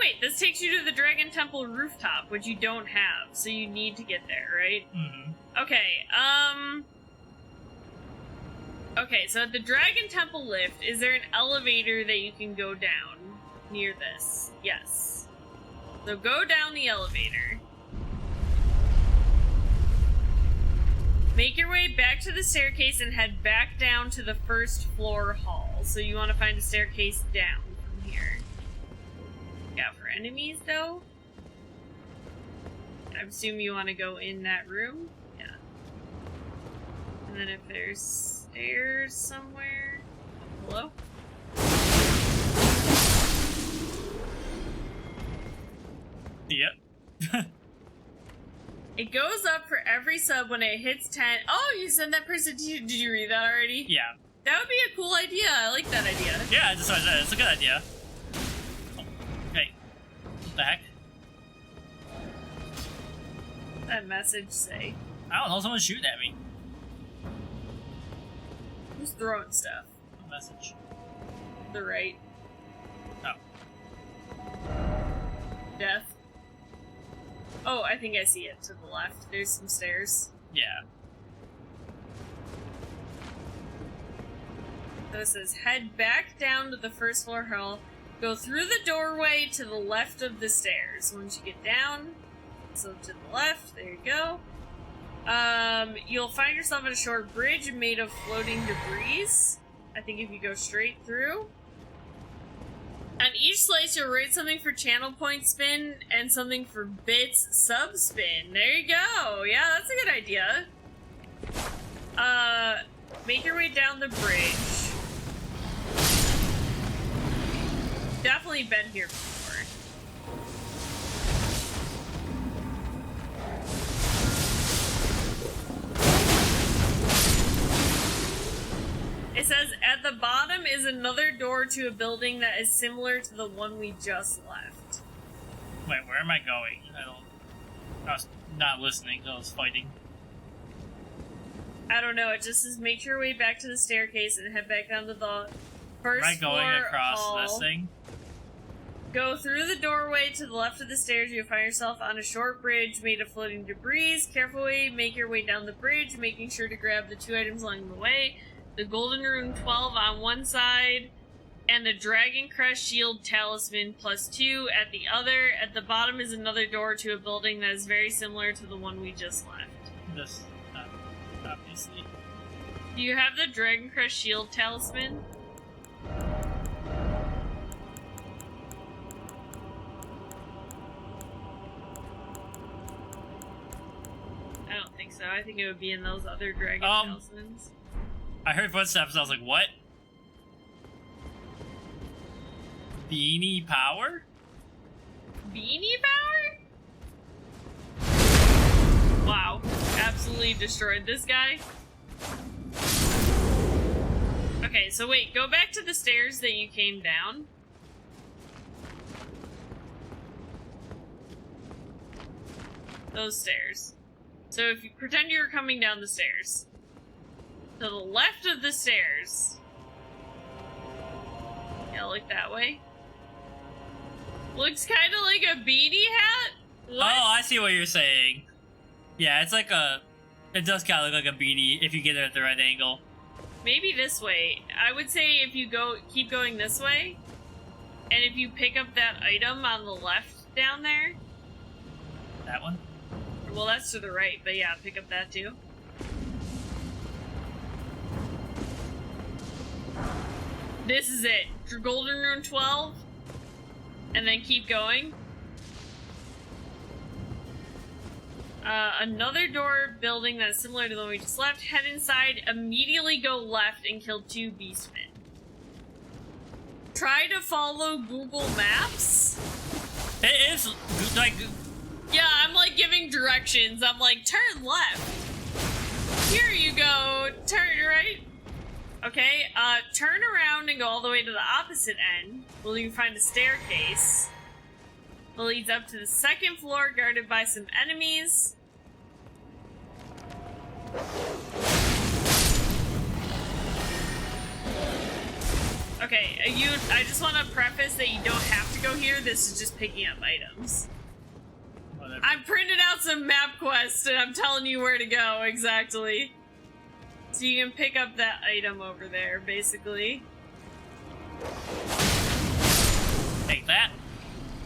wait, this takes you to the Dragon Temple rooftop, which you don't have, so you need to get there, right? Mm-hmm. Okay, Okay, so at the Dragon Temple lift, is there an elevator that you can go down near this? Yes. So go down the elevator. Make your way back to the staircase and head back down to the first floor hall. So you want to find a staircase down from here. Yeah, for enemies, though? I assume you want to go in that room? Yeah. And then if there's stairs somewhere... Hello? Yep. It goes up for every sub when it hits 10. Oh, you sent that person to you. Did you read that already? Yeah. That would be a cool idea. I like that idea. Yeah, that's what I said. It's a good idea. Oh, hey. What the heck? What's that message say? I don't know. Someone's shooting at me. Who's throwing stuff? A message. The right. Oh. Death. Oh, I think I see it to the left. There's some stairs. Yeah. So it says, head back down to the first floor hall. Go through the doorway to the left of the stairs. Once you get down, so to the left, there you go. You'll find yourself on a short bridge made of floating debris. I think if you go straight through. On each slice, you'll rate something for channel point spin and something for bits sub spin. There you go. Yeah, that's a good idea. Make your way down the bridge. Definitely been here before. It says, at the bottom is another door to a building that is similar to the one we just left. Wait, where am I going? I was not listening, I was fighting. I don't know, it just says, make your way back to the staircase and head back down to the first Am I going floor across hall. this thing? Go through the doorway to the left of the stairs. You'll find yourself on a short bridge made of floating debris. Carefully make your way down the bridge, making sure to grab the 2 items along the way. The Golden Rune 12 on one side, and the Dragon Crest Shield Talisman +2 at the other. At the bottom is another door to a building that is very similar to the one we just left. This, obviously. Do you have the Dragon Crest Shield Talisman? I don't think so. I think it would be in those other Dragon Talismans. I heard footsteps and I was like, what? Beanie power? Beanie power? Wow. Absolutely destroyed this guy. Okay, so wait, go back to the stairs that you came down. Those stairs. So if you pretend you're coming down the stairs. To the left of the stairs. Yeah, look that way. Looks kind of like a beanie hat. What? Oh, I see what you're saying. Yeah, it's like a... It does kind of look like a beanie if you get it at the right angle. Maybe this way. I would say if you keep going this way, and if you pick up that item on the left down there. That one? Well, that's to the right, but yeah, pick up that too. This is it. Golden Rune 12. And then keep going. Another door building that's similar to the one we just left. Head inside, immediately go left and kill 2 beastmen. Try to follow Google Maps. It is, like... Yeah, I'm like giving directions. I'm like, turn left. Here you go. Turn right. Okay, turn around and go all the way to the opposite end. Well, you can find a staircase that leads up to the 2nd floor, guarded by some enemies. Okay, I just want to preface that you don't have to go here. This is just picking up items. Whatever. I printed out some map quests, and I'm telling you where to go, exactly. So you can pick up that item over there, basically. Take that.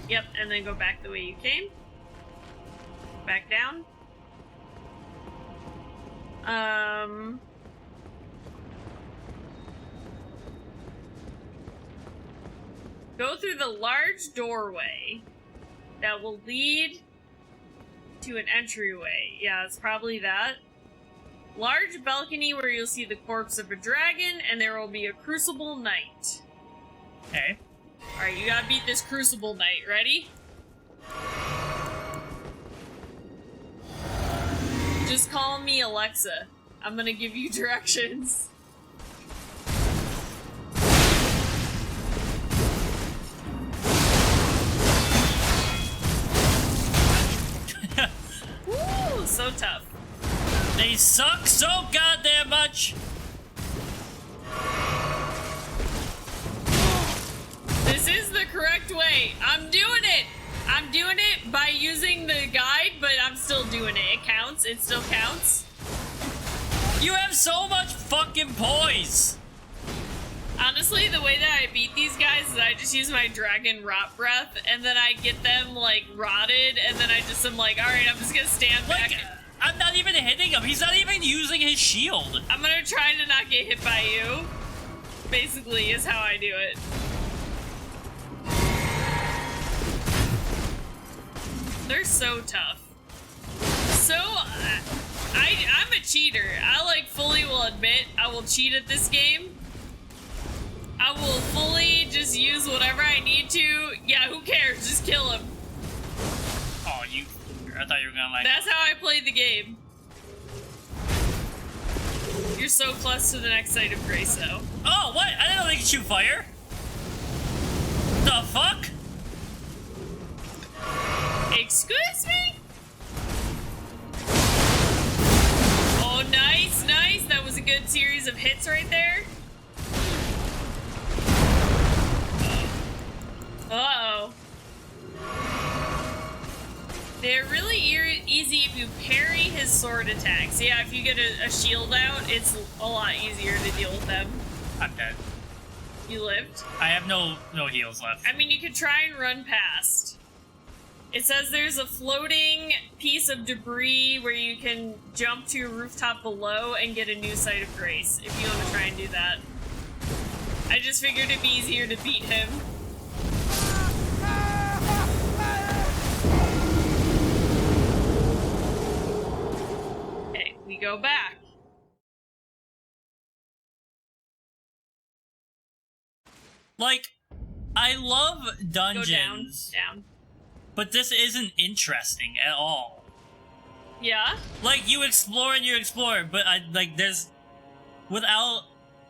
Yep, and then go back the way you came. Back down. Go through the large doorway that will lead to an entryway. Yeah, it's probably that. Large balcony where you'll see the corpse of a dragon, and there will be a crucible knight. Okay. Alright, you gotta beat this crucible knight. Ready? Just call me Alexa. I'm gonna give you directions. Woo, so tough. They suck so goddamn much. This is the correct way. I'm doing it. I'm doing it by using the guide, but I'm still doing it. It counts. It still counts. You have so much fucking poise. Honestly, the way that I beat these guys is I just use my dragon rot breath, and then I get them, like, rotted, and then I just am like, alright, I'm just gonna stand back. I'm not even hitting him. He's not even using his shield. I'm gonna try to not get hit by you. Basically, is how I do it. They're so tough. So, I'm a cheater. I, like, fully will admit I will cheat at this game. I will fully just use whatever I need to. Yeah, who cares? Just kill him. Oh, I thought you were gonna like... That's how I played the game. You're so close to the next site of grace, though. Oh, what? I didn't know they could shoot fire. The fuck? Excuse me? Oh, nice, nice. That was a good series of hits right there. Uh-oh. They're really easy if you parry his sword attacks. Yeah, if you get a shield out, it's a lot easier to deal with them. I'm dead. You lived? I have no heals left. I mean, you could try and run past. It says there's a floating piece of debris where you can jump to a rooftop below and get a new site of grace, if you want to try and do that. I just figured it'd be easier to beat him. Okay, we go back. Like, I love dungeons. Go down. But this isn't interesting at all. Yeah? Like, you explore and you explore, but without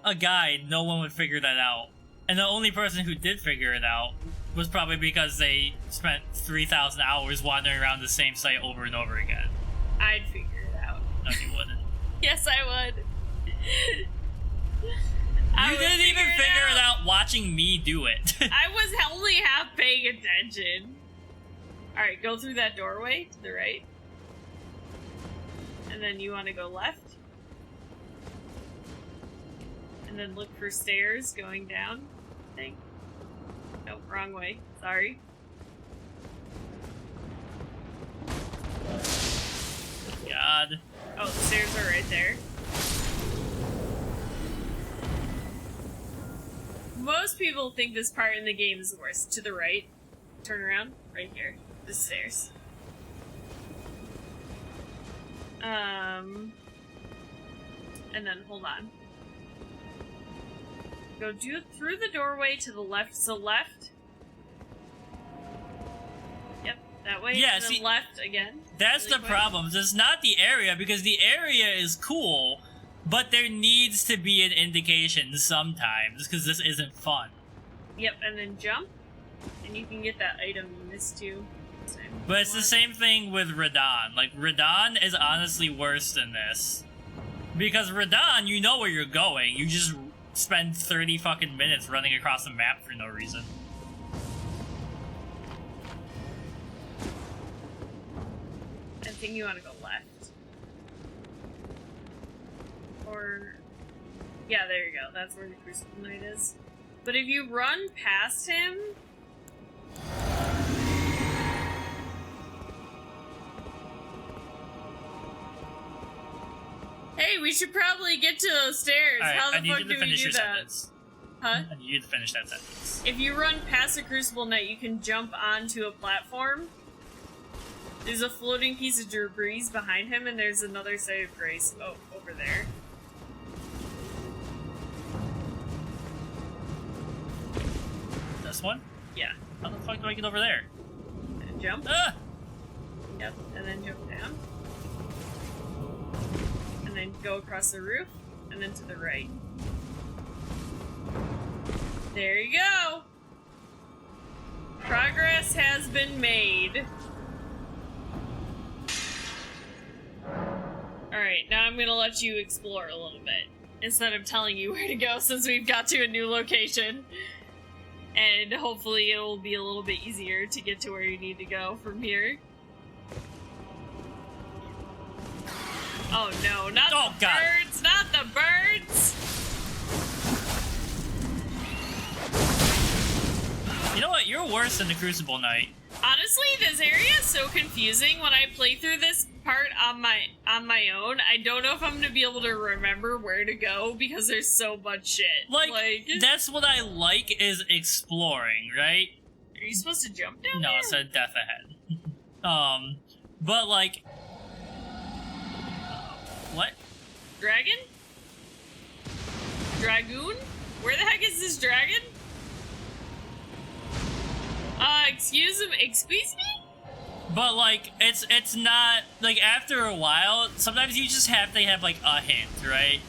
a guide, no one would figure that out. And the only person who did figure it out was probably because they spent 3,000 hours wandering around the same site over and over again. I'd figure it out. No, you wouldn't. Yes, I would. You didn't even figure it out watching me do it. I was only half paying attention. Alright, go through that doorway to the right. And then you want to go left. And then look for stairs going down, I think. Nope, wrong way. Sorry. God. Oh, the stairs are right there. Most people think this part in the game is the worst. To the right. Turn around. Right here. The stairs. And then, hold on. Go through the doorway to the left. So left. Yep, that way. Yeah, and then see, left again. That's really the problem. It's not the area, because the area is cool, but there needs to be an indication sometimes, because this isn't fun. Yep, and then jump, and you can get that item you missed too. But it's the same thing with Radon. Like, Radon is honestly worse than this. Because Radon, you know where you're going. You just spend 30 fucking minutes running across the map for no reason. I think you want to go left. Or... yeah, there you go. That's where the Crucible Knight is. But if you run past him... hey, we should probably get to those stairs. Right, How the I need fuck you to do we finish do your that? sentence. Huh? I need you to finish that sentence. If you run past a Crucible Knight, you can jump onto a platform. There's a floating piece of debris behind him, and there's another site of grace over there. This one? Yeah. How the fuck do I get over there? And jump. Ah! Yep, and then jump down. And then go across the roof, and then to the right. There you go! Progress has been made. Alright, now I'm gonna let you explore a little bit, instead of telling you where to go since we've got to a new location. And hopefully it'll be a little bit easier to get to where you need to go from here. Oh no, not the God. birds! Not the birds! You know what? You're worse than the Crucible Knight. Honestly, this area is so confusing when I play through this part on my own. I don't know if I'm gonna be able to remember where to go because there's so much shit. Like that's what I like is exploring, right? Are you supposed to jump down No, there? it said death ahead. But like... what? Dragon? Dragoon? Where the heck is this dragon? Excuse me? But like, it's not, like, after a while, sometimes you just have to have, like, a hint, right?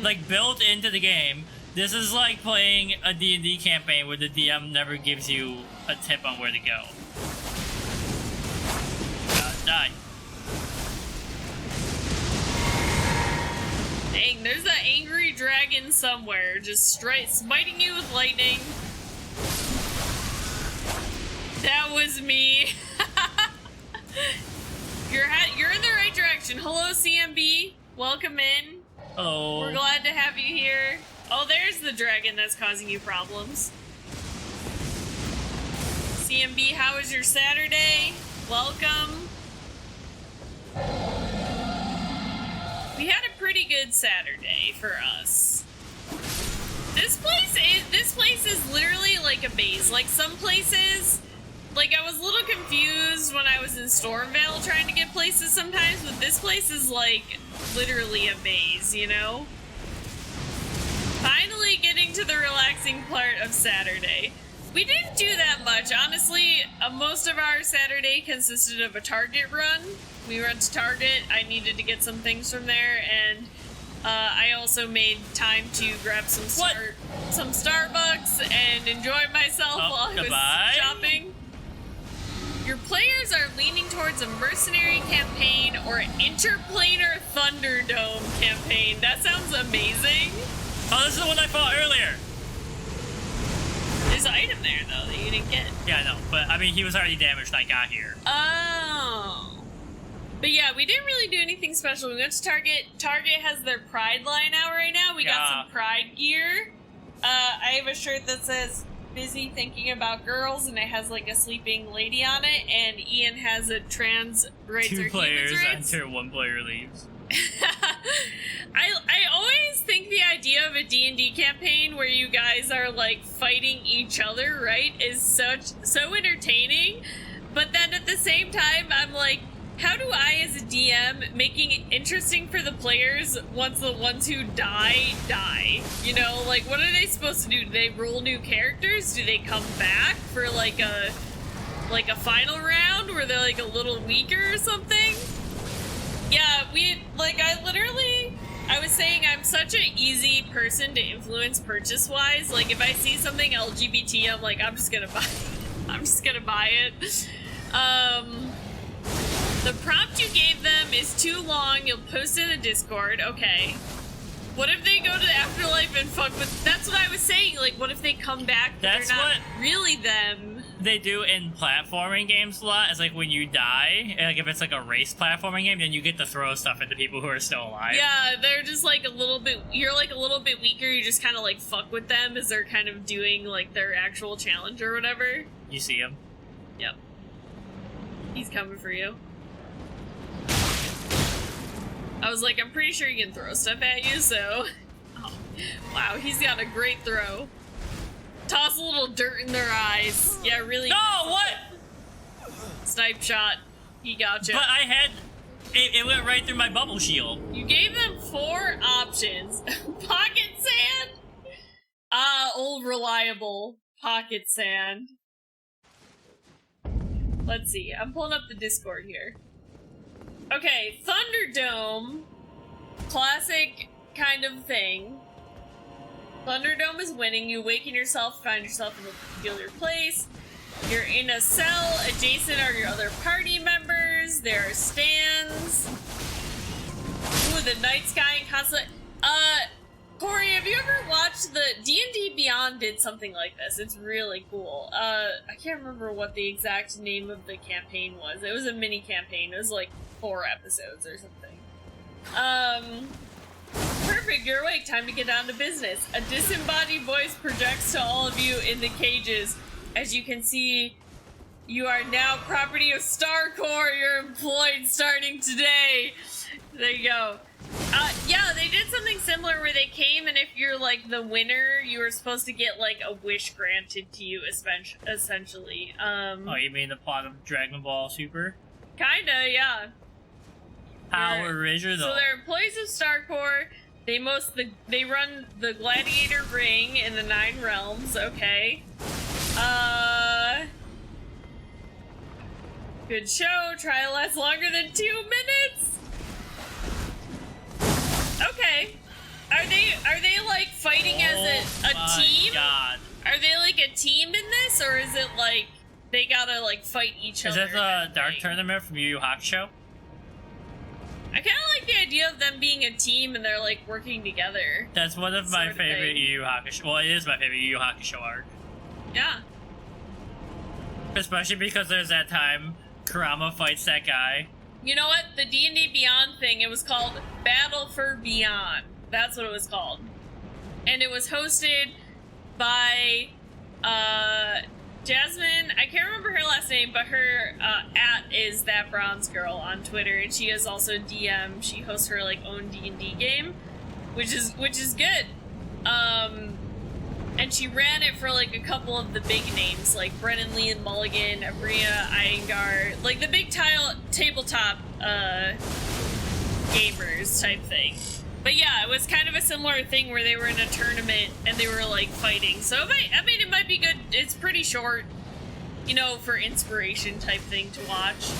Like, built into the game, this is like playing a D&D campaign where the DM never gives you a tip on where to go. Die. Dang, there's an angry dragon somewhere, just straight smiting you with lightning. That was me. You're in the right direction. Hello, CMB. Welcome in. Hello. We're glad to have you here. Oh, there's the dragon that's causing you problems. CMB, how was your Saturday? Welcome. We had a pretty good Saturday for us. This place is literally like a maze. Like some places, like I was a little confused when I was in Stormvale trying to get places sometimes, but this place is like literally a maze, you know? Finally getting to the relaxing part of Saturday. We didn't do that much, honestly. Most of our Saturday consisted of a Target run. We went to Target, I needed to get some things from there, and I also made time to grab some Starbucks and enjoy myself while I was shopping. Your players are leaning towards a mercenary campaign or an interplanar Thunderdome campaign. That sounds amazing. Oh, this is the one I fought earlier. There's an item there, though, that you didn't get. Yeah, I know, but I mean, he was already damaged when I got here. Oh. But yeah, we didn't really do anything special. We went to Target. Target has their Pride line out right now. We got some Pride gear. I have a shirt that says, "Busy thinking about girls," and it has like a sleeping lady on it, and Ian has a trans rights or Two players rights. enter, one player leaves. I always think the idea of a D&D campaign where you guys are like fighting each other, right, is so entertaining, but then at the same time I'm like, how do I as a DM making it interesting for the players once the ones who die? You know, like what are they supposed to do? Do they roll new characters? Do they come back for like a final round where they're like a little weaker or something? Yeah, I was saying I'm such an easy person to influence purchase-wise. Like, if I see something LGBT, I'm like, I'm just gonna buy it. The prompt you gave them is too long. You'll post it in the Discord. Okay. What if they go to the afterlife and fuck with... That's what I was saying. Like, what if they come back, but That's they're not what really them? They do in platforming games a lot. It's like when you die, like if it's like a race platforming game, then you get to throw stuff at the people who are still alive. Yeah, they're just like a little bit... You're like a little bit weaker. You just kind of like fuck with them as they're kind of doing like their actual challenge or whatever. You see him? Yep. He's coming for you. I was like, I'm pretty sure he can throw stuff at you, so... Oh, wow, he's got a great throw. Toss a little dirt in their eyes. Yeah, really... No, what? Snipe shot. He gotcha. But I had... It went right through my bubble shield. You gave them 4 options. Pocket sand? Old reliable pocket sand. Let's see. I'm pulling up the Discord here. Okay, Thunderdome. Classic kind of thing. Thunderdome is winning. You awaken yourself, find yourself in a peculiar place. You're in a cell. Adjacent are your other party members. There are stands. Ooh, the night sky and constant... Corey, have you ever watched the D&D Beyond did something like this? It's really cool. I can't remember what the exact name of the campaign was. It was a mini campaign. It was like 4 episodes or something. Perfect, you're awake. Time to get down to business. A disembodied voice projects to all of you in the cages. As you can see, you are now property of StarCorps. You're employed starting today. There you go. Yeah, they did something similar where they came, and if you're, like, the winner, you were supposed to get, like, a wish granted to you, essentially. Oh, you mean the plot of Dragon Ball Super? Kinda, yeah. How original. So they're employees of StarCorps. They run the Gladiator Ring in the 9 realms, okay. Good show. Trial lasts longer than 2 minutes. Okay. Are they like fighting as a team? God. Are they like a team in this, or is it like they gotta like fight each other? Is it the Dark Tournament from Yu Yu Hakusho? I kind of like the idea of them being a team and they're like working together. That's one of my favorite Yu Yu Hakusho. Well, it is my favorite Yu Yu Hakusho arc. Yeah. Especially because there's that time Kurama fights that guy. You know what? The D&D Beyond thing, it was called Battle for Beyond. That's what it was called. And it was hosted by Jasmine. I can't remember her last name, but her @ is That Bronze Girl on Twitter, and she is also DM. She hosts her like own D&D game, which is good. And she ran it for like a couple of the big names, like Brennan Lee and Mulligan, Abria, Iyengar, like the big tabletop gamers type thing. But yeah, it was kind of a similar thing where they were in a tournament and they were like fighting. So it might be good. It's pretty short, you know, for inspiration type thing to watch.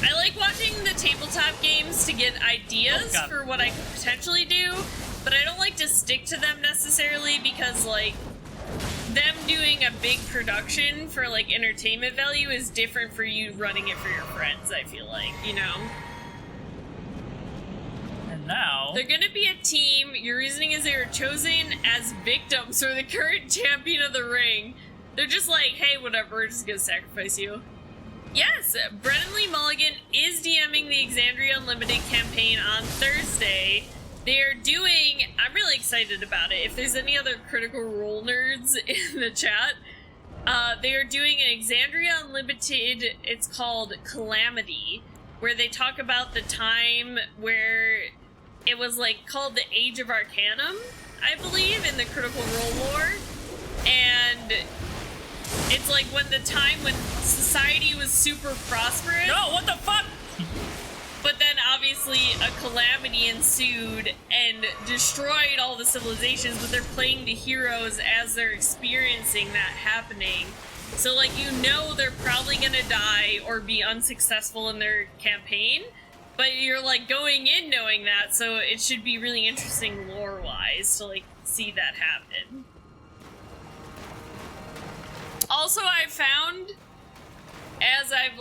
I like watching the tabletop games to get ideas for what I could potentially do, but I don't like to stick to them necessarily because like them doing a big production for like entertainment value is different for you running it for your friends, I feel like, you know? And now they're gonna be a team. Your reasoning is they were chosen as victims for the current champion of the ring. They're just like, hey, whatever, we're just gonna sacrifice you. Yes, Brennan Lee Mulligan is DMing the Exandria Unlimited campaign on Thursday. They're doing... I'm really excited about it. If there's any other Critical Role nerds in the chat, they are doing an Exandria Unlimited, it's called Calamity, where they talk about the time where it was like called the Age of Arcanum, I believe, in the Critical Role lore. And it's like when the time when society was super prosperous. No, what the fuck? But then obviously a calamity ensued and destroyed all the civilizations, but they're playing the heroes as they're experiencing that happening. So like, you know, they're probably gonna die or be unsuccessful in their campaign, but you're like going in knowing that, so it should be really interesting lore-wise to like see that happen. Also, I've found, as I've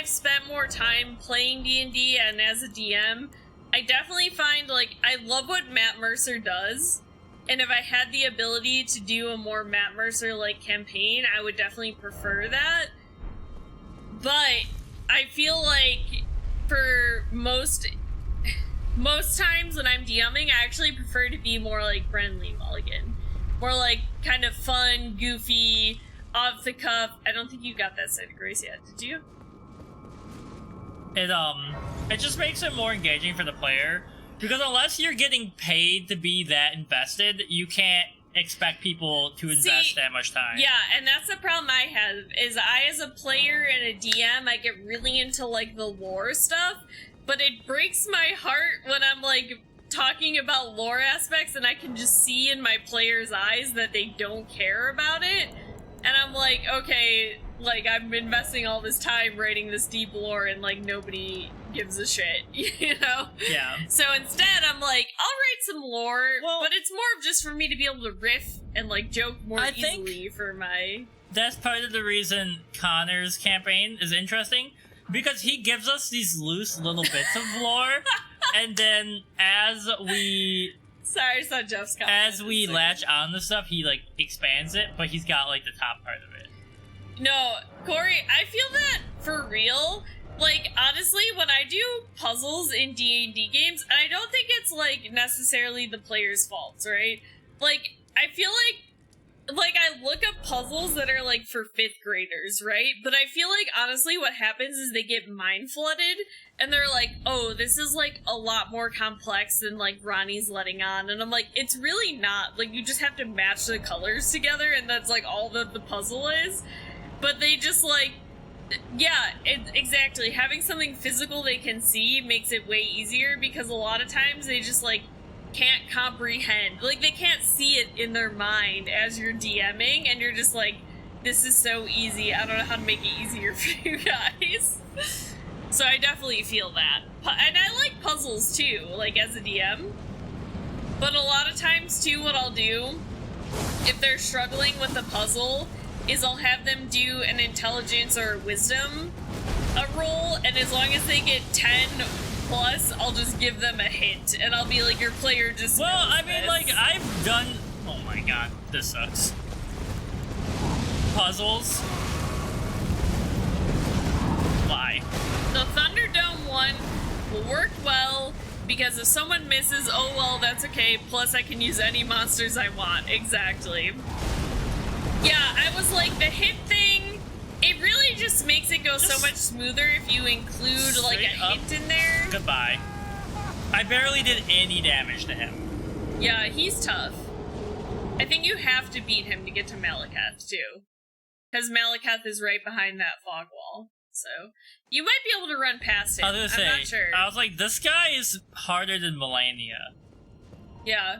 spent more time playing D&D and as a DM, I definitely find, like, I love what Matt Mercer does, and if I had the ability to do a more Matt Mercer-like campaign, I would definitely prefer that. But I feel like for most times when I'm DMing, I actually prefer to be more like Brennan Lee Mulligan. More like kind of fun, goofy, off the cuff. I don't think you got that side of Grace yet, did you? It just makes it more engaging for the player, because unless you're getting paid to be that invested, you can't expect people to invest that much time. Yeah, and that's the problem I have, is I, as a player and a DM, I get really into, like, the lore stuff, but it breaks my heart when I'm, like, talking about lore aspects and I can just see in my players' eyes that they don't care about it, and I'm like, okay, like, I'm investing all this time writing this deep lore and, like, nobody gives a shit, you know? Yeah. So instead, I'm like, I'll write some lore, but it's more of just for me to be able to riff and, like, joke more easily for my... That's part of the reason Connor's campaign is interesting, because he gives us these loose little bits of lore, and then as we... Sorry, I saw Jeff's comment. As we latch on to stuff, he, like, expands it, but he's got, like, the top part of it. No, Corey, I feel that for real. Like, honestly, when I do puzzles in D&D games, I don't think it's, like, necessarily the player's faults, right? Like, I feel like I look up puzzles that are, like, for 5th graders, right? But I feel like, honestly, what happens is they get mind-flooded, and they're like, oh, this is, like, a lot more complex than, like, Ronnie's letting on. And I'm like, it's really not. Like, you just have to match the colors together, and that's, like, all that the puzzle is. But they just, like, yeah, exactly. Having something physical they can see makes it way easier, because a lot of times they just, like, can't comprehend. Like, they can't see it in their mind as you're DMing, and you're just like, this is so easy. I don't know how to make it easier for you guys. So I definitely feel that. And I like puzzles, too, like, as a DM. But a lot of times, too, what I'll do, if they're struggling with a puzzle, is I'll have them do an intelligence or a wisdom roll, and as long as they get 10 plus, I'll just give them a hint, and I'll be like, your player just Well, I mean, this. like, I've done... Oh my god, this sucks. Puzzles. Why? The Thunderdome one will work well, because if someone misses, oh well, that's okay, plus I can use any monsters I want. Exactly. Yeah, I was like, the hit thing, it really just makes it go so much smoother if you include, like, a hint in there. Goodbye. I barely did any damage to him. Yeah, he's tough. I think you have to beat him to get to Malakath, too. Because Malakath is right behind that fog wall. So, you might be able to run past him. I was gonna say, I'm not sure. I was like, this guy is harder than Melania. Yeah.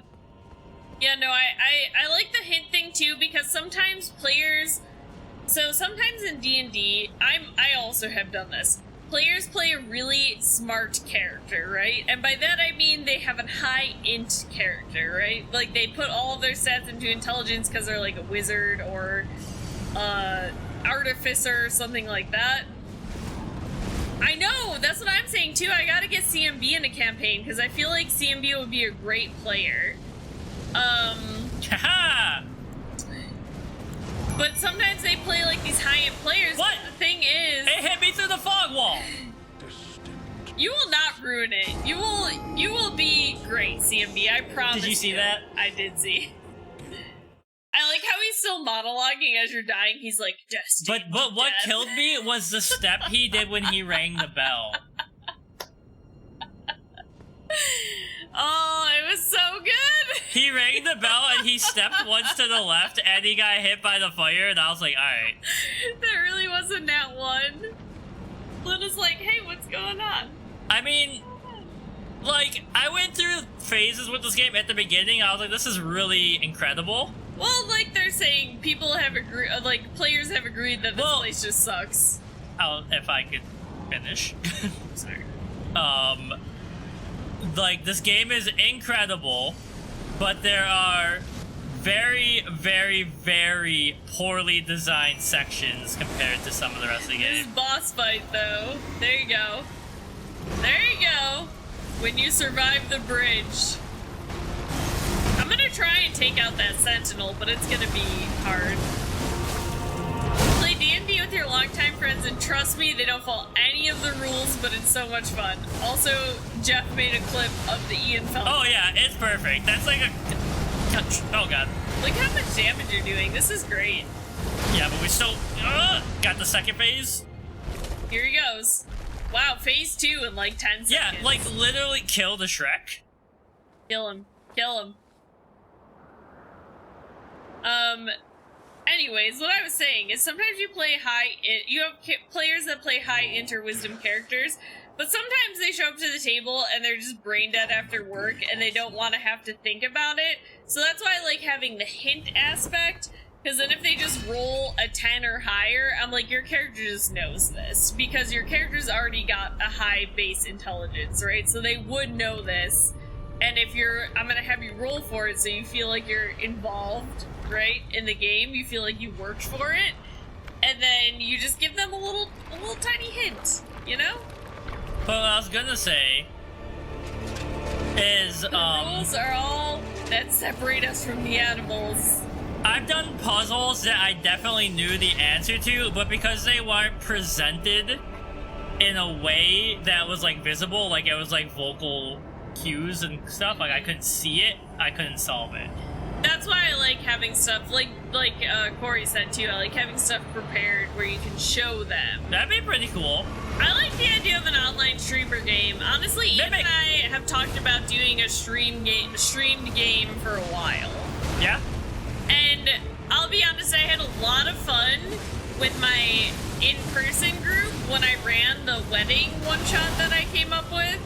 Yeah, no, I like the hint thing too, because sometimes players, so sometimes in D&D, I also have done this. Players play a really smart character, right? And by that I mean they have a high int character, right? Like, they put all of their stats into intelligence because they're like a wizard or artificer or something like that. I know, that's what I'm saying too. I gotta get CMB in a campaign, because I feel like CMB would be a great player. But sometimes they play like these high-end players. What? The thing is, It hit me through the fog wall. you will not ruin it. You will be great, CMB. I promise. Did you see that? I did see. I like how he's still monologuing as you're dying. He's like, destined. But what killed me was the step he did when he rang the bell. Oh, it was so good! He rang the bell and he stepped once to the left and he got hit by the fire, and I was like, alright. That really wasn't that one. Luna's like, hey, what's going on? I mean, like, I went through phases with this game at the beginning. I was like, this is really incredible. Well, like they're saying, people have agreed, like, players have agreed that this place just sucks. If I could finish. Sorry. Like, this game is incredible, but there are very, very, very poorly designed sections compared to some of the rest of the game. This boss fight, though. There you go. There you go. when you survive the bridge. I'm gonna try and take out that sentinel, but it's gonna be hard. Play D&D with your longtime friends, and trust me, they don't follow any of the rules, but it's so much fun. Also, Jeff made a clip of the Ian film. Oh yeah, it's perfect. That's like a... Oh god. Look how much damage you're doing. This is great. Yeah, but we still... got the second phase. Here he goes. Wow, phase 2 in like 10 seconds. Yeah, like literally kill the Shrek. Kill him. Kill him. Anyways, what I was saying is sometimes you play you have players that play high inter-wisdom characters, but sometimes they show up to the table and they're just brain dead after work and they don't want to have to think about it. So that's why I like having the hint aspect, because then if they just roll a 10 or higher, I'm like, your character just knows this, because your character's already got a high base intelligence, right? So they would know this. And if I'm gonna have you roll for it so you feel like you're involved, right, in the game, you feel like you worked for it, and then you just give them a little tiny hint, you know? But what I was gonna say is, the rules are all that separate us from the animals. I've done puzzles that I definitely knew the answer to, but because they weren't presented in a way that was, like, visible, like, it was, like, vocal cues and stuff, like, I couldn't see it, I couldn't solve it. That's why I like having stuff, like Corey said too, I like having stuff prepared where you can show them. That'd be pretty cool. I like the idea of an online streamer game. Honestly, Ian and I have talked about doing a streamed game for a while. Yeah? And I'll be honest, I had a lot of fun with my in-person group when I ran the wedding one-shot that I came up with.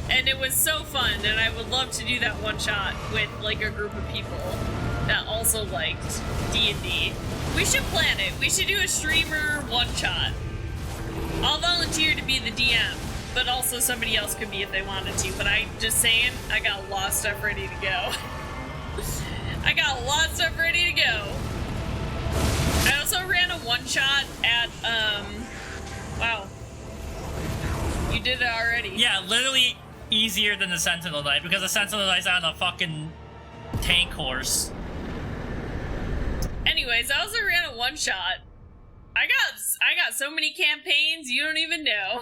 And it was so fun, and I would love to do that one-shot with, like, a group of people that also liked D&D. We should plan it. We should do a streamer one-shot. I'll volunteer to be the DM, but also somebody else could be if they wanted to. But just saying, I got a lot of stuff ready to go. I got a lot of stuff ready to go. I also ran a one-shot at, wow. You did it already. Yeah, literally easier than the Sentinel Knight, because the Sentinel Knight's on a fucking tank horse. Anyways, I also ran a one-shot. I got so many campaigns, you don't even know.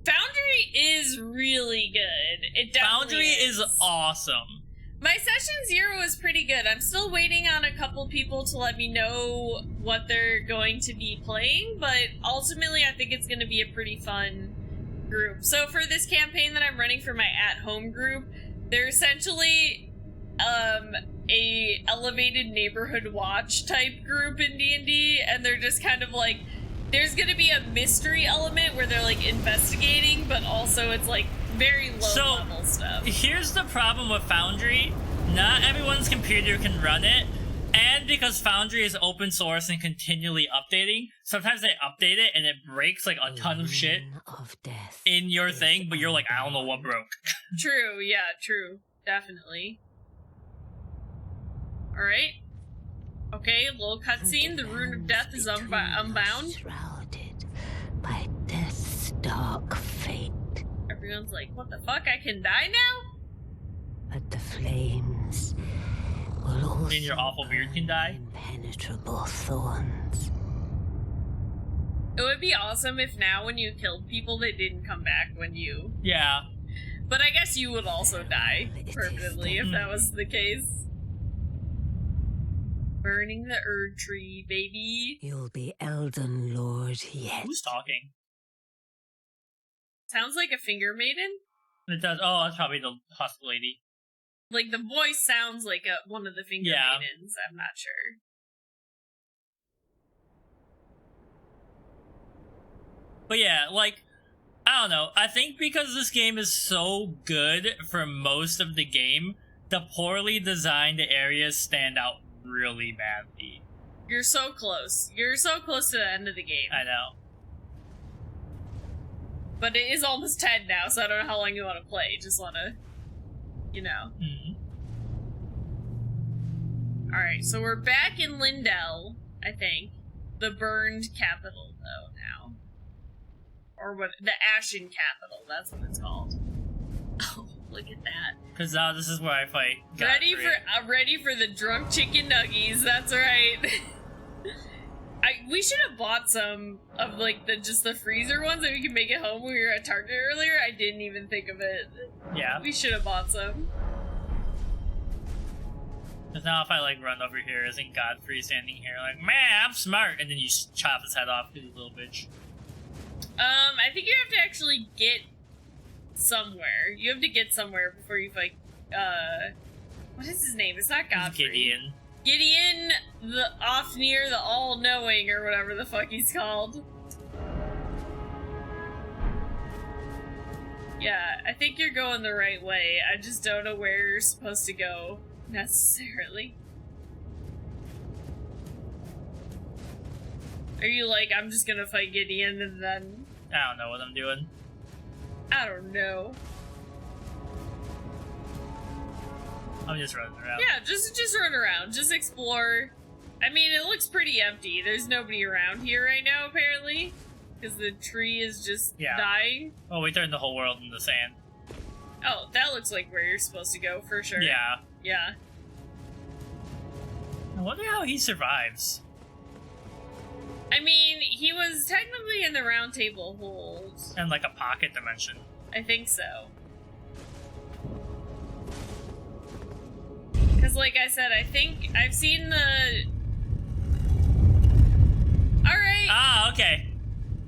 Foundry is really good. It definitely Foundry is awesome. My session 0 is pretty good. I'm still waiting on a couple people to let me know what they're going to be playing, but ultimately I think it's going to be a pretty fun group. So for this campaign that I'm running for my at-home group, they're essentially a elevated neighborhood watch type group in D&D, and they're just kind of like, there's going to be a mystery element where they're like investigating, but also it's like very low level stuff. Here's the problem with Foundry. Not everyone's computer can run it, and because Foundry is open source and continually updating, sometimes they update it and it breaks like a ton of shit in your thing, but you're like, I don't know what broke. True, yeah, true. Definitely. Alright. Okay, a little cutscene. The rune of death is unbound. Shrouded by death's dark fate. Everyone's like, what the fuck? I can die now? But the flames will also Then your awful beard can die? impenetrable thorns. It would be awesome if now when you killed people, they didn't come back when you... Yeah. But I guess you would also die permanently if that was the case. Burning the Erd Tree, baby. You'll be Elden Lord yet. Who's talking? Sounds like a finger maiden. It does. Oh, that's probably the husk lady. Like, the voice sounds like one of the finger maidens. I'm not sure. But yeah, like, I don't know. I think because this game is so good for most of the game, the poorly designed areas stand out really badly. You're so close. You're so close to the end of the game. I know. But it is almost 10 now, so I don't know how long you want to play. Just want to, you know. Mm-hmm. Alright, so we're back in Lindell, I think. The burned capital, though, now. Or what? The Ashen capital, that's what it's called. Look at that. Because now this is where I fight. Ready for the drunk chicken nuggies. That's right. We should have bought some of like the freezer ones that we could make at home when we were at Target earlier. I didn't even think of it. Yeah. We should have bought some. Because now if I like run over here, isn't Godfrey standing here like, man, I'm smart, and then you chop his head off, you little bitch. I think you have to actually get somewhere. You have to get somewhere before you fight. What is his name? It's not Godfrey. Gideon. Gideon the Ofnir, the All-Knowing, or whatever the fuck he's called. Yeah, I think you're going the right way. I just don't know where you're supposed to go, necessarily. Are you like, I'm just gonna fight Gideon and then... I don't know what I'm doing. I don't know. I'm just running around. Yeah, just run around. Just explore. I mean, it looks pretty empty. There's nobody around here right now, apparently. Because the tree is just dying. Oh, we turned the whole world into sand. Oh, that looks like where you're supposed to go, for sure. Yeah. Yeah. I wonder how he survives. I mean, he was technically in the round table hold. And like a pocket dimension. I think so. Because, like I said, I think I've seen the... Alright. Ah, okay.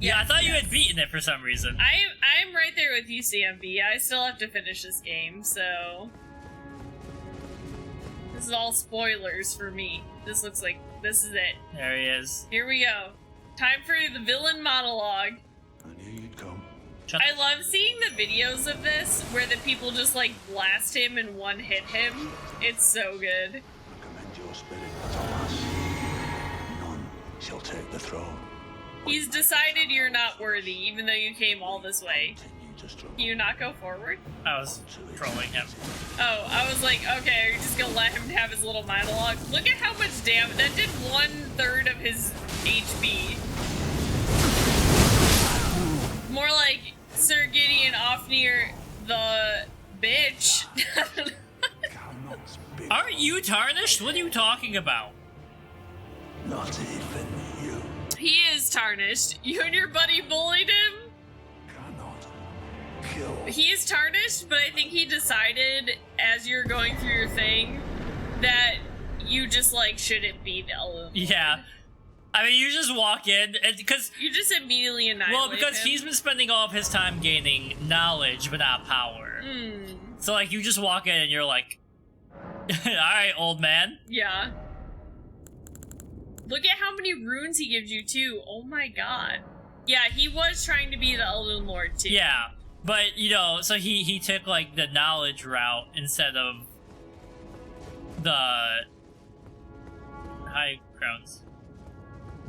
Yeah, I thought you yes. had beaten it for some reason. I'm right there with you, CMB. I still have to finish this game, so... This is all spoilers for me. This looks like this is it. There he is. Here we go. Time for the villain monologue. I knew you'd come. I love seeing the videos of this where the people just like blast him and one hit him. It's so good. I commend your spirit, Thomas. None shall take the throne. He's decided you're not worthy, even though you came all this way. Continue to struggle. Can you not go forward? I was trolling him. Oh, I was like, okay, are you just gonna let him have his little monologue? Look at how much damage. That did 1/3 of his HP. More like Sir Gideon Ofnir the bitch. Cannot speak. Aren't you tarnished? What are you talking about? Not even you He is tarnished. You and your buddy bullied him? cannot kill. He is tarnished, but I think he decided as you're going through your thing that you just like shouldn't be the Elden Lord. Yeah. I mean, you just walk in, because... You just immediately annihilate Well, because him. he's been spending all of his time gaining knowledge, but not power. So, like, you just walk in and you're like... Alright, old man. Yeah. Look at how many runes he gives you, too. Oh my god. Yeah, he was trying to be the Elden Lord, too. Yeah, but, you know, so he took, like, the knowledge route instead of the high grounds.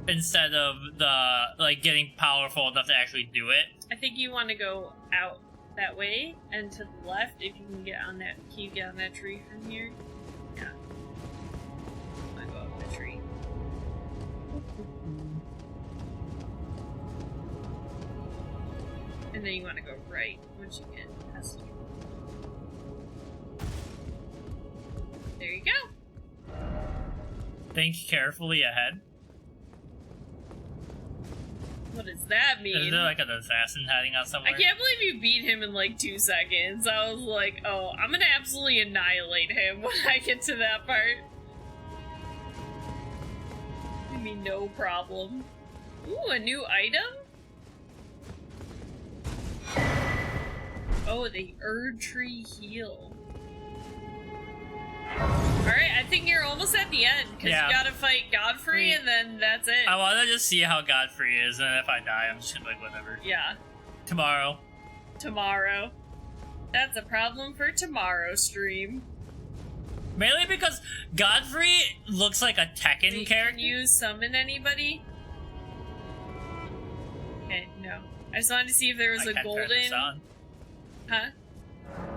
Instead of the, like, getting powerful enough to actually do it. I think you want to go out that way and to the left if you can get on that. Can you get on that tree from here? Yeah. I go up the tree. And then you want to go right once you get past you. There you go. Think carefully ahead. What does that mean? Is there like an assassin hiding out somewhere? I can't believe you beat him in like 2 seconds. I was like, oh, I'm gonna absolutely annihilate him when I get to that part. I mean, no problem. Ooh, a new item? Oh, the Erd Tree Heal. Alright, I think you're almost at the end, because Yeah. you gotta fight Godfrey, and then that's it. I want to just see how Godfrey is, and if I die, I'm just gonna be like, whatever. Yeah. Tomorrow. Tomorrow. That's a problem for tomorrow stream. Mainly because Godfrey looks like a Tekken character. Can you summon anybody? Okay, no. I just wanted to see if there was I a can golden... turn this on. Huh?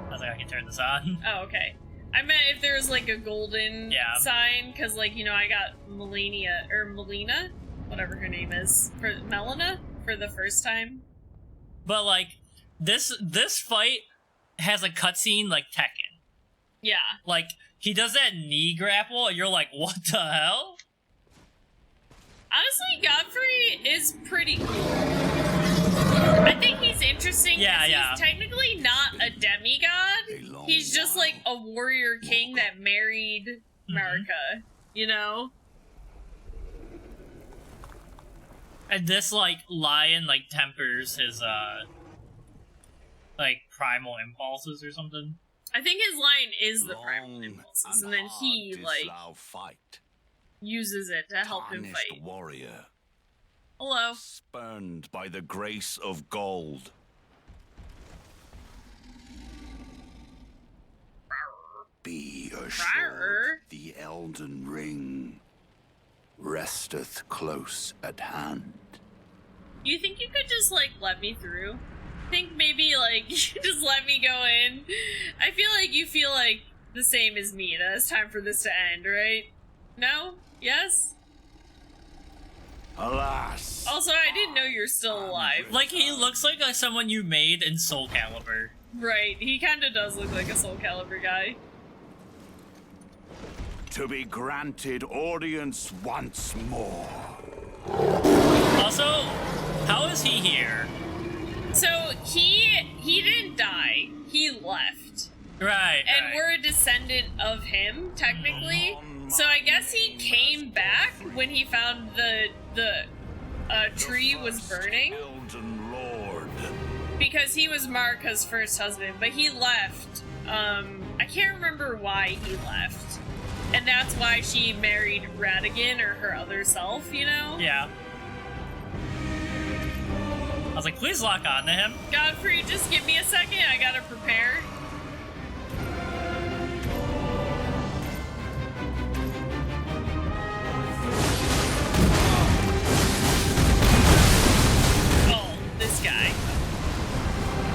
I was like, I can turn this on. Oh, okay. I meant if there was like a golden sign, because like, you know, I got Melina, whatever her name is, for Melina, for the first time. But like, this fight has a cutscene like Tekken. Yeah. Like, he does that knee grapple, and you're like, what the hell? Honestly, Godfrey is pretty cool. I think he's interesting because he's technically not a demigod. He's just like a warrior king that married Marika, you know? And this, like, lion, like, tempers his, like, primal impulses or something. I think his lion is the primal impulses, and then he, like, uses it to help him fight. Warrior. Hello. Spurned by the grace of gold. Be assured the Elden Ring resteth close at hand. You think you could just, like, let me through? I think maybe, like, you should just let me go in. I feel like you feel like the same as me, that it's time for this to end, right? No? Yes? Alas. Also, I didn't know you're still alive. Like, he looks like someone you made in Soul Calibur. Right, he kinda does look like a Soul Calibur guy. To be granted audience once more. Also, how is he here? So, he didn't die. He left. Right. And we're a descendant of him, technically. So I guess he came back when he found the tree was burning. Elden Lord. Because he was Marika's first husband, but he left. I can't remember why he left. And that's why she married Radigan, or her other self, you know? Yeah. I was like, please lock on to him. Godfrey, just give me a second. I gotta prepare. Oh, this guy.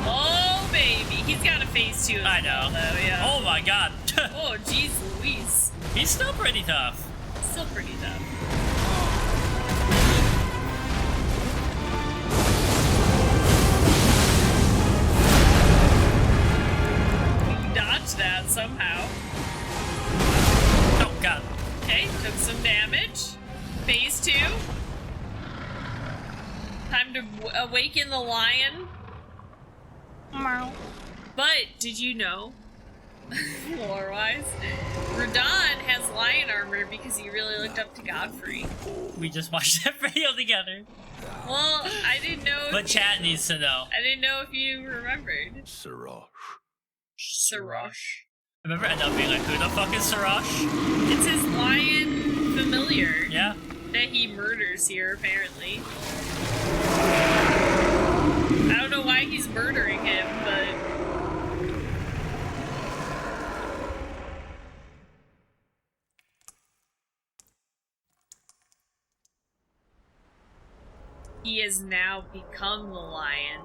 Oh, baby. He's got a phase 2 as I know. well, though, yeah. Oh my god. Oh, jeez Louise. He's still pretty tough. Still pretty tough. You dodged that somehow. Oh god. Okay, took some damage. Phase 2. Time to awaken the lion. But, did you know, lore-wise, Radon has lion armor because he really looked up to Godfrey. We just watched that video together. Well, I didn't know. But chat needs to know. I didn't know if you remembered. Siraj. Siraj. Remember end up being like, who the fuck is Siraj? It's his lion familiar. Yeah. That he murders here, apparently. I don't know why he's murdering him, but... he has now become the lion.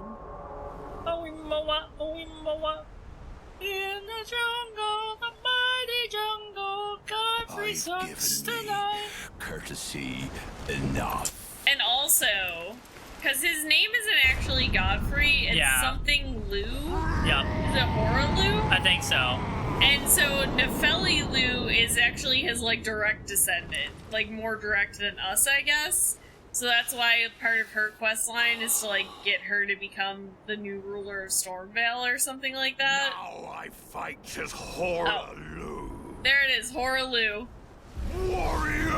Oimoa, Oimoa. In the jungle, the mighty jungle, Godfrey sucks tonight. Courtesy enough. And also, because his name isn't actually Godfrey, it's something Lu. Yep. Is it Horalu? I think so. And so Nefeli Lu is actually his, like, direct descendant. Like, more direct than us, I guess. So that's why part of her quest line is to, like, get her to become the new ruler of Stormvale or something like that. Now I fight as Horalu. There it is, Horalu. Warrior!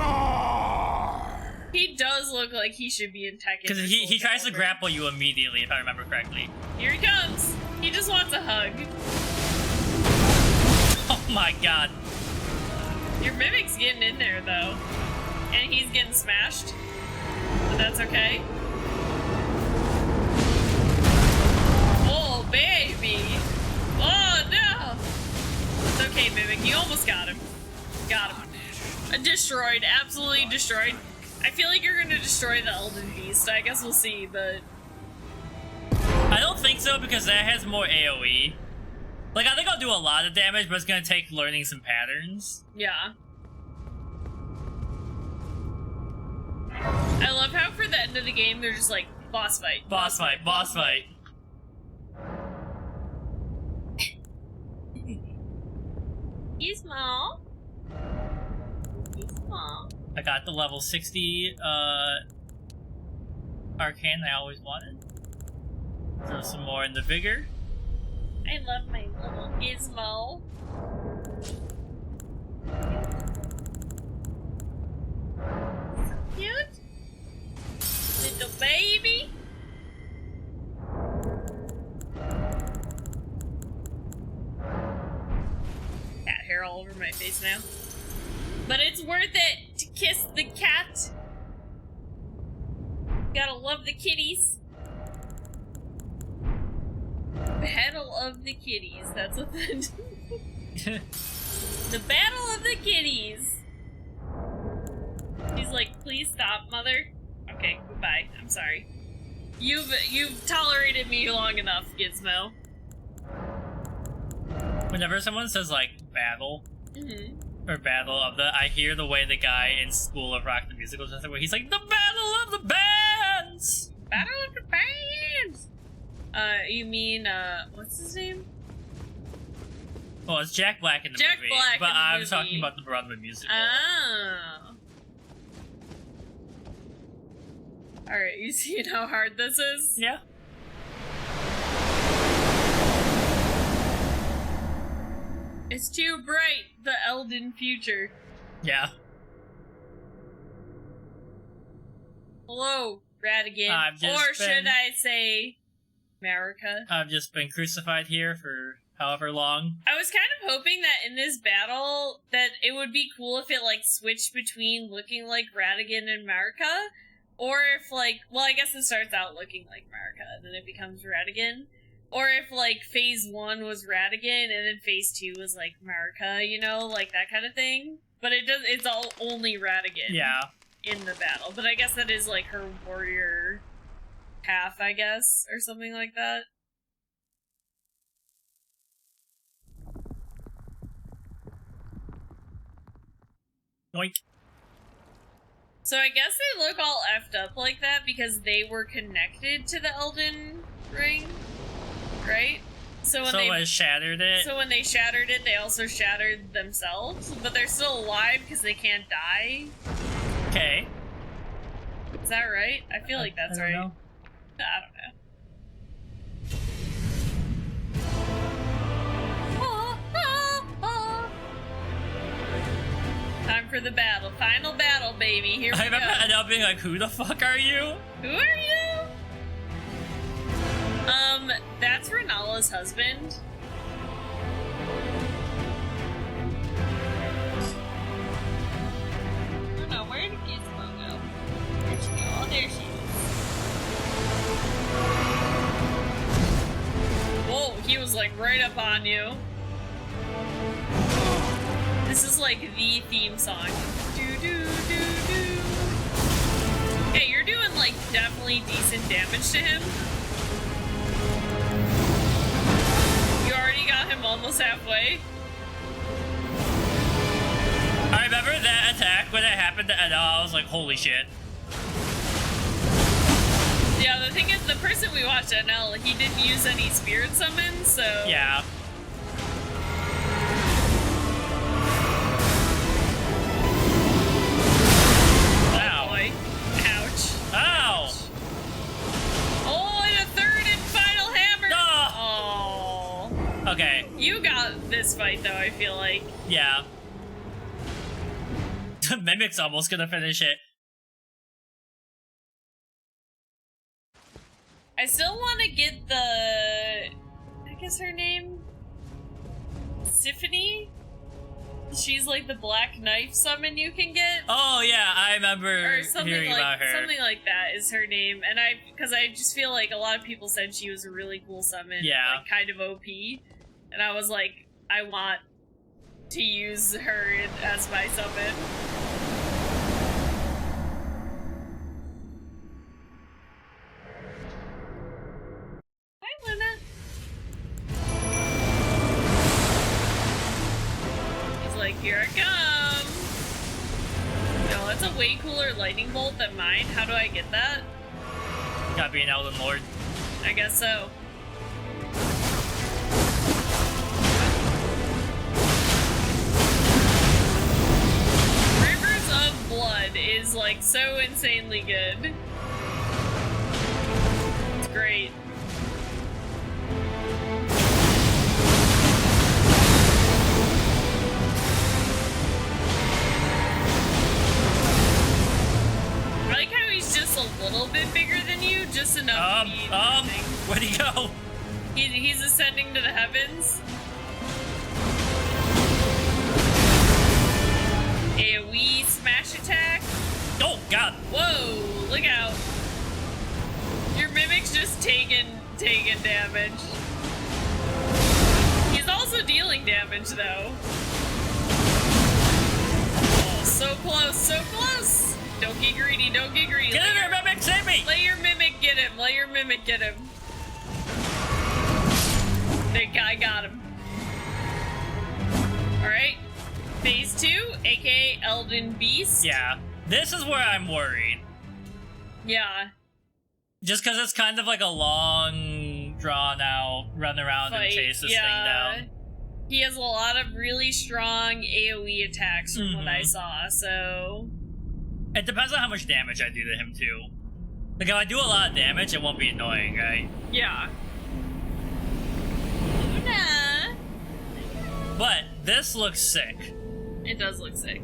He does look like he should be in Tekken. Because he tries to grapple you immediately, if I remember correctly. Here he comes. He just wants a hug. Oh my god. Your Mimic's getting in there, though. And he's getting smashed. But that's okay. Oh, baby! Oh, no! It's okay, Mimic. You almost got him. Got him. Destroyed. Absolutely destroyed. I feel like you're gonna destroy the Elden Beast. I guess we'll see, but... I don't think so, because that has more AoE. Like, I think I'll do a lot of damage, but it's gonna take learning some patterns. Yeah. I love how for the end of the game, they're just like, boss fight. Boss fight, boss fight. I got the level 60 arcane I always wanted. Throw some more in the vigor. I love my little gizmo. So cute. Little baby. Cat hair all over my face now. But it's worth it to kiss the cat. Gotta love the kitties. Battle of the Kitties. That's what the the Battle of the Kitties. He's like, please stop, mother. Okay, goodbye. I'm sorry. You've tolerated me long enough, Gizmo. Whenever someone says like battle or battle of the, I hear the way the guy in School of Rock the Musical does it, where he's like, the battle of the bands. Battle of the Bands. You mean what's his name? Well, it's Jack Black in the Jack movie, Black but in the I'm movie. talking about the Broadway musical. Oh. Alright, you see how hard this is? Yeah. It's too bright, the Elden future. Yeah. Hello, Radigan. I've just Or been- should I say America? I've just been crucified here for however long. I was kind of hoping that in this battle that it would be cool if it like switched between looking like Radigan and Marika, or if like, well, I guess it starts out looking like Marika and then it becomes Radigan, or if like phase 1 was Radigan and then phase 2 was like Marika, you know, like that kind of thing. But it's all only Radigan. Yeah. In the battle, but I guess that is like her warrior half, I guess, or something like that. Yoink. So I guess they look all effed up like that because they were connected to the Elden Ring, right? So when I shattered it. So when they shattered it, they also shattered themselves, but they're still alive because they can't die. Okay. Is that right? I feel like that's I don't right. know. I don't know. Time for the battle. Final battle, baby. Here we I remember go. Adele being like, who the fuck are you? Who are you? That's Renala's husband. I don't know, where did Gizmo go? Where'd she go? Oh, there she is. Whoa, he was like right up on you. This is like the theme song. Do do do do. Hey, you're doing like definitely decent damage to him. You already got him almost halfway. I remember that attack when it happened to Adele. I was like, holy shit. Yeah, the thing is, the person we watched, NL, he didn't use any spirit summons, so... Yeah. Oh boy. Ouch. Ow! Oh, and a third and final hammer! No! Oh. Okay. You got this fight, though, I feel like. Yeah. Mimic's almost gonna finish it. I still want to get the... I guess her name? Symphony? She's like the black knife summon you can get. Oh yeah, I remember Or something hearing about her. Something like that is her name. And because I just feel like a lot of people said she was a really cool summon. Yeah. Like, kind of OP. And I was like, I want to use her as my summon. Hi, Luna. He's like, here I come. No, that's a way cooler lightning bolt than mine. How do I get that? Gotta be an Elden Lord. I guess so. Rivers of blood. is like so insanely good. It's great. I like how he's just a little bit bigger than you, just enough to be anything. Where'd he go? He's ascending to the heavens. AoE smash attack. Oh god! Whoa! Look out! Your mimic's just taking damage. He's also dealing damage though. Oh, so close, so close! Don't get greedy, don't get greedy. Get in there, mimic! Save me! Let your mimic get him. Let your mimic get him. That guy got him. Alright. Phase 2, aka Elden Beast. Yeah. This is where I'm worried. Yeah. Just because it's kind of like a long, drawn-out, run around and chase this thing down. He has a lot of really strong AoE attacks from what I saw, so... It depends on how much damage I do to him, too. Like, if I do a lot of damage, it won't be annoying, right? Yeah. Luna! But this looks sick. It does look sick.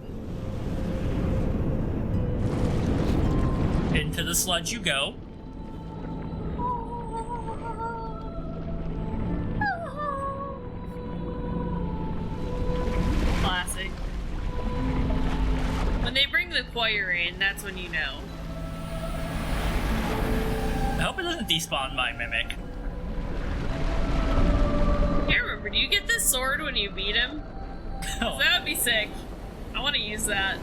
Into the sludge you go. Classic. When they bring the choir in, that's when you know. I hope it doesn't despawn my mimic. Can't remember, do you get this sword when you beat him? Oh. That would be sick. I want to use that.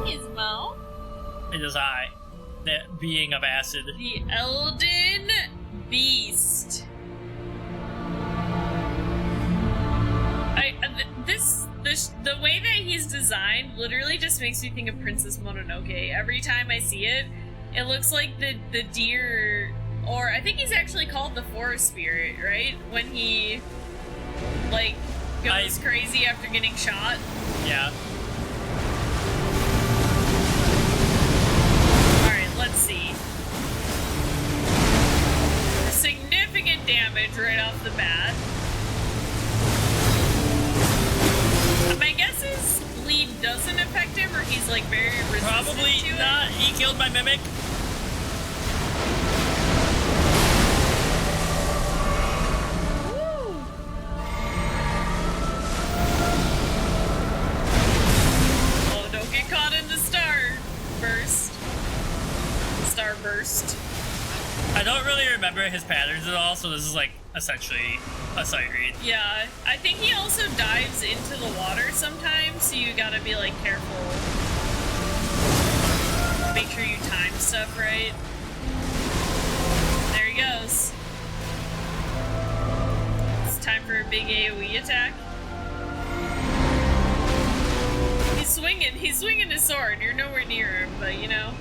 Gizmo. It is I, that being of acid. The Elden Beast. The way that he's designed literally just makes me think of Princess Mononoke. Every time I see it, it looks like the deer, or I think he's actually called the forest spirit, right? When he, like, goes crazy after getting shot. Yeah. Alright, let's see. Significant damage right off the bat. My guess is bleed doesn't affect him, or he's like very resistant Probably to not. it. He killed my mimic. Woo! Oh, don't get caught in the star burst. Star burst. I don't really remember his patterns at all, so this is like essentially a sight read. Yeah, I think he also dives into the water sometimes, so you gotta be like careful. Make sure you time stuff right. There he goes. It's time for a big AoE attack. He's swinging his sword. You're nowhere near him, but you know.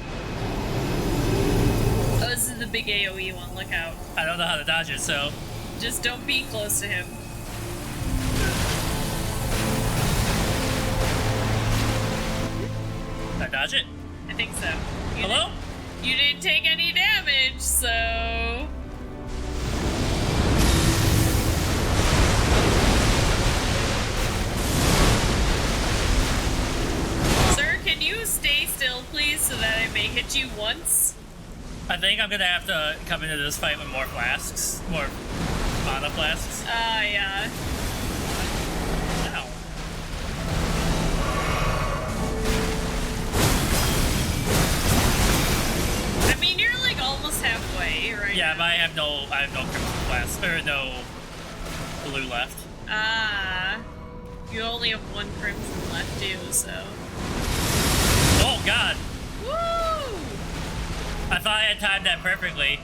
Oh, this is the big AoE one. Look out. I don't know how to dodge it, so... Just don't be close to him. Did I dodge it? I think so. Hello? You didn't take any damage, so... Sir, can you stay still, please, so that I may hit you once? I think I'm gonna have to come into this fight with more flasks. More mana flasks. Yeah. Ow. I mean, you're like almost halfway, right? Yeah, now. but I have no crimson flask, or no blue left. You only have one crimson left too, so... Oh god! Woo! I thought I had timed that perfectly.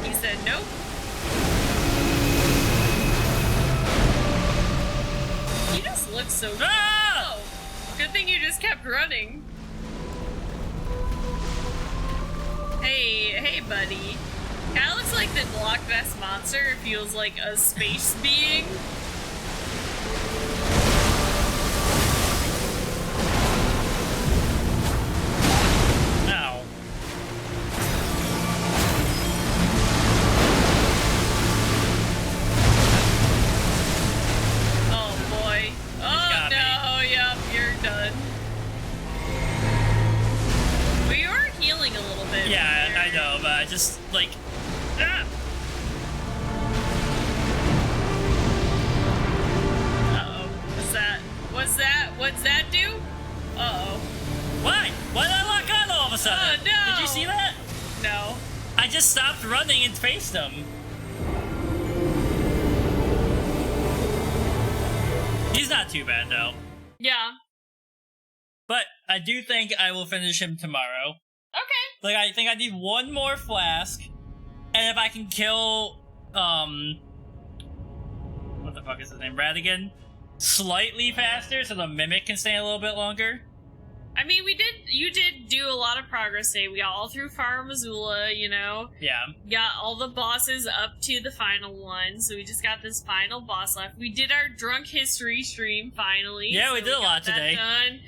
He said nope. He just looks so good. Ah! Oh, good thing you just kept running. Hey, buddy. Kinda looks like the Loch Ness Monster. It feels like a space being. Ow. Oh boy. Oh no, yep, you're done. We are healing a little bit. Yeah, I know, but I just, like... Ah! Uh-oh. What's that? What's that do? Uh-oh. Why? Why did I lock on all of a sudden? Oh, no! Did you see that? No. I just stopped running and faced him. He's not too bad, though. Yeah. But I do think I will finish him tomorrow. Okay. Like, I think I need one more flask. And if I can kill, what the fuck is his name? Radigan? Slightly faster so the Mimic can stay a little bit longer. I mean, you did do a lot of progress today. We got all through Far Missoula, you know? Yeah. Got all the bosses up to the final one, so we just got this final boss left. We did our drunk history stream, finally. Yeah, so we did a lot got that today. done.